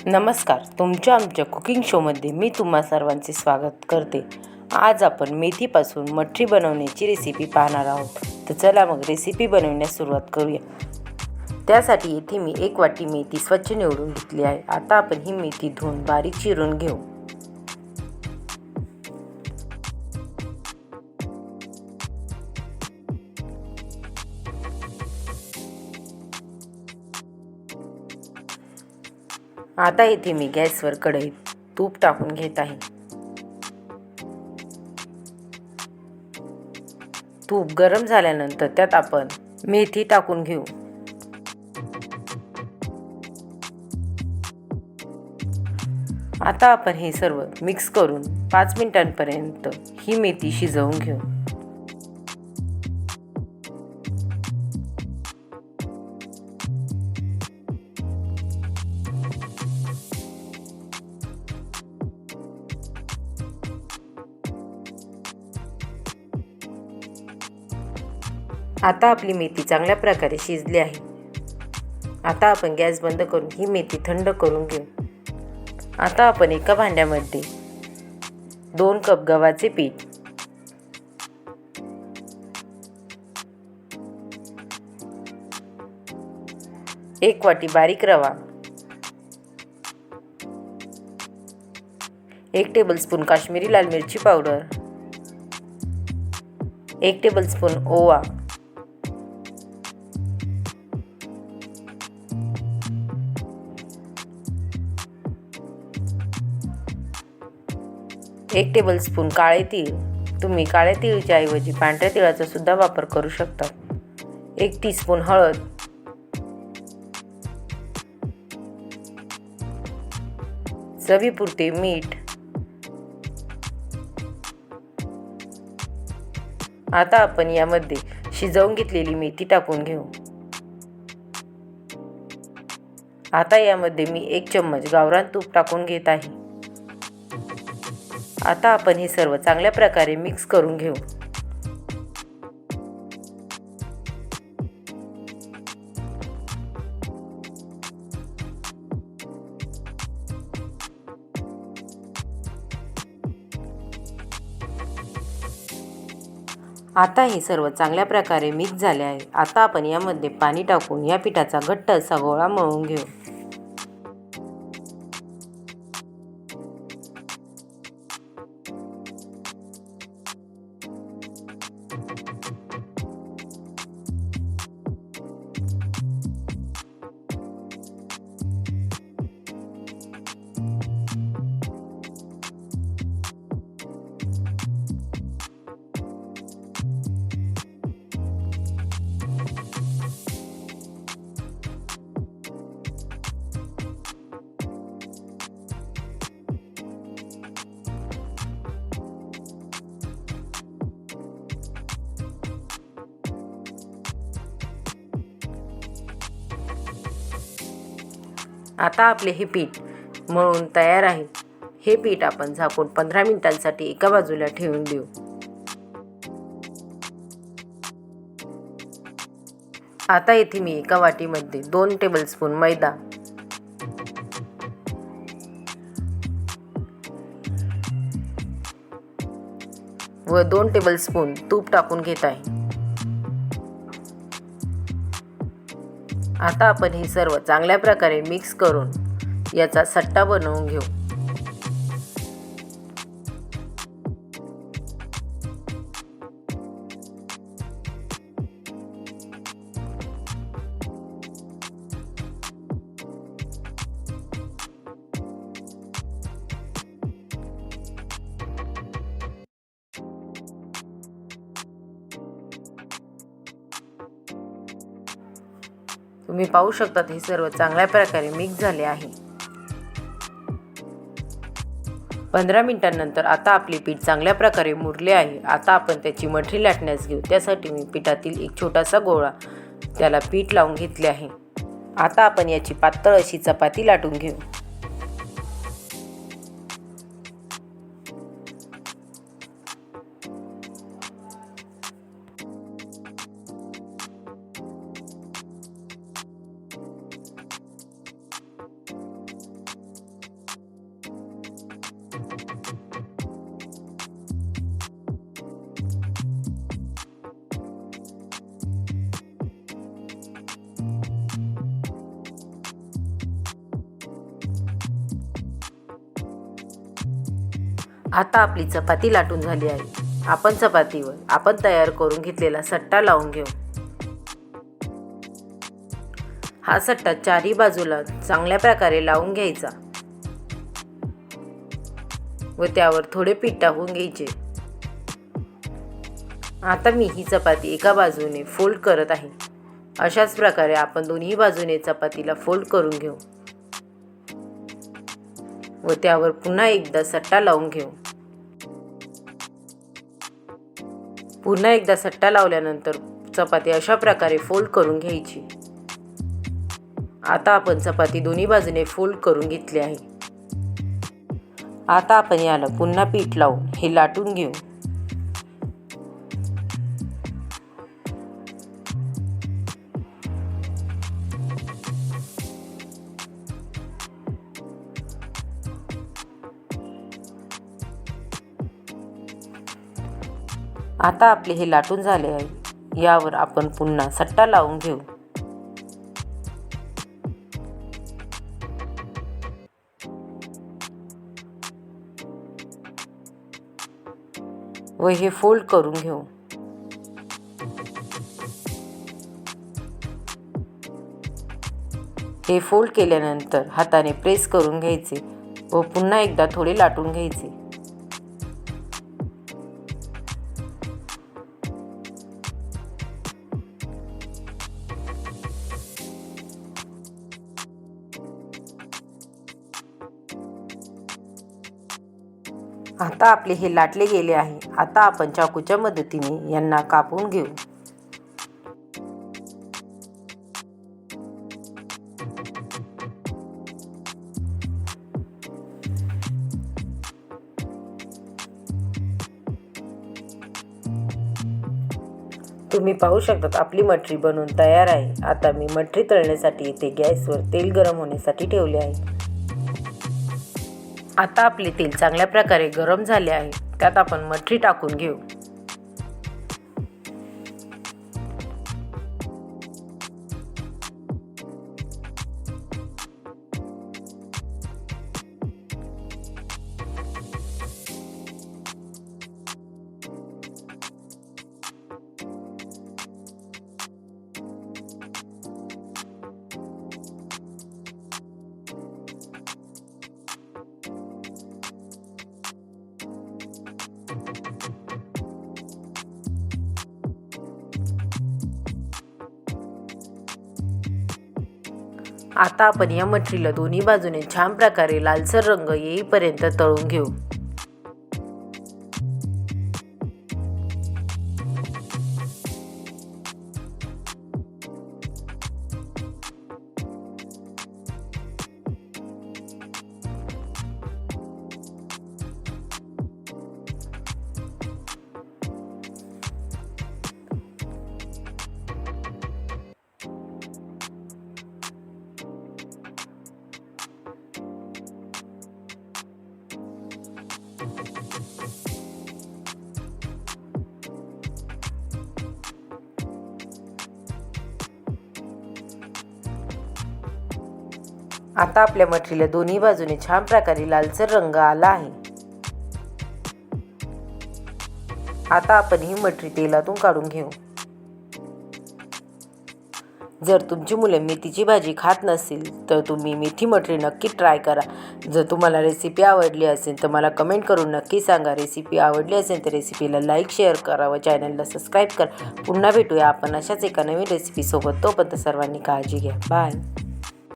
नमस्कार. तुमच्या आमच्या कुकिंग शोमध्ये मी तुम्हा सर्वांचे स्वागत करते. आज आपण मेथीपासून मठरी बनवण्याची रेसिपी पाहणार आहोत. तर चला मग रेसिपी बनवण्यास सुरुवात करूया. त्यासाठी इथे मी 1 वाटी मेथी स्वच्छ निवडून घेतली आहे. आता आपण ही मेथी धुवून बारीक चिरून घेऊ. आता इथे मी गॅसवर कढईत तूप टाकून घेत आहे. तूप गरम झाल्यानंतर त्यात आपण मेथी टाकून घेऊ. आता आपण हे सर्व मिक्स करून 5 मिनिटांपर्यंत ही मेथी शिजवून घेऊ. आता आपली मेथी चांगल्या प्रकारे शिजली आहे. आता आपण गॅस बंद करून ही मेथी थंड करून घेऊ. आता आपण एका भांड्यामध्ये 2 कप गव्हाचे पीठ, 1 वाटी बारीक रवा, 1 टेबलस्पून काश्मीरी लाल मिरची पावडर, 1 टेबलस्पून ओवा, 1 टेबलस्पून काळे तीळ. तुम्ही काळ्या तिळाच्या ऐवजी पांढऱ्या तिळाचा सुद्धा वापर करू शकता. 1 टीस्पून हळद, चवीपुरते मीठ. आता आपण यामध्ये शिजवून घेतलेली मेथी टाकून घेऊ. आता यामध्ये मी 1 चम्मच गावरान तूप टाकून घेत आहे. आता आपण हे सर्व चांगल्या प्रकारे मिक्स करून घेऊ. आता हे सर्व चांगल्या प्रकारे मिक्स झाले आहे. आता आपण यामध्ये पाणी टाकून या पिठाचा घट्ट असा गोळा मळून घेऊ. आता आपले हे पीठ मळून तयार आहे. हे पीठ आपण झाकून 15 मिनिटांसाठी एका बाजूला ठेवून देऊ. आता येथे मी एका वाटीमध्ये 2 टेबलस्पून मैदा, व 2 टेबलस्पून तूप टाकून घेत आहे. आता आपण हे सर्व चांगल्या प्रकारे मिक्स करून याचा सट्टा बनवून घेऊ. तुम्ही पाहू शकता हे सर्व चांगल्या प्रकारे मिक्स झाले आहे. 15 मिनिटांनंतर आता आपले पीठ चांगल्या प्रकारे मुरले आहे. आता आपण त्याची मठरी लाटण्यास घेऊ. त्यासाठी मी पिठातील एक छोटासा गोळा त्याला पीठ लावून घेतले आहे. आता आपण याची पातळ अशी चपाती लाटून घेऊ. आता आपली चपाती लाटून झाली आहे. आपण चपातीवर आपण तयार करून घेतलेला सट्टा लावून घेऊ. हा सट्टा चारी बाजूला चांगल्या प्रकारे लावून घ्यायचा व त्यावर थोडे पीठ टाकून घ्यायचे. आता मी ही चपाती एका बाजूने फोल्ड करत आहे. अशाच प्रकारे आपण दोन्ही बाजूने चपातीला फोल्ड करून घेऊ व त्यावर पुन्हा एकदा सट्टा लावून घेऊ. पुन्हा एकदा सट्टा लावल्यानंतर चपाती अशा प्रकारे फोल्ड करून घ्यायची. आता आपण चपाती दोन्ही बाजूने फोल्ड करून घेतली आहे. आता आपण याला पुन्हा पीठ लावून हे लाटून घेऊ. आता आपले हे लाटून झाले आहे. यावर आपण पुन्हा सट्टा लावून घेऊ. व हे फोल्ड करून घेऊ. हे फोल्ड केल्यानंतर हाताने प्रेस करून घ्यायचे व पुन्हा एकदा थोडे लाटून घ्यायचे. आता आपले हे लाटले गेले आहे. आता आपण चाकूच्या मदतीने यांना कापून घेऊ. तुम्ही पाहू शकता आपली मटरी बनवून तयार आहे. आता मी मटरी तळण्यासाठी इथे गॅसवर तेल गरम होण्यासाठी ठेवले आहे. आता आपले तेल चांगल्या प्रकारे गरम झाले आहे. त्यात आपण मटरी टाकून घेऊ. आता आपण या मटरीला दोन्ही बाजूने छान प्रकारे लालसर रंग येईपर्यंत तळून घेऊ. आता आपल्या मटरीला दोन्ही बाजूने छान प्रकारे लालसर रंग आला आहे. आता आपण ही मटरी तेलातून काढून घेऊ. जर तुमची मुले मेथीची भाजी खात नसतील तर तुम्ही मेथी मटरी नक्की ट्राय करा. जर तुम्हाला रेसिपी आवडली असेल तर मला कमेंट करून नक्की सांगा. रेसिपी आवडली असेल तर रेसिपीला लाईक शेअर करा व चॅनलला सबस्क्राईब करा. पुन्हा भेटूया आपण अशाच एका नवीन रेसिपीसोबत. तोपर्यंत सर्वांनी काळजी घ्या. बाय.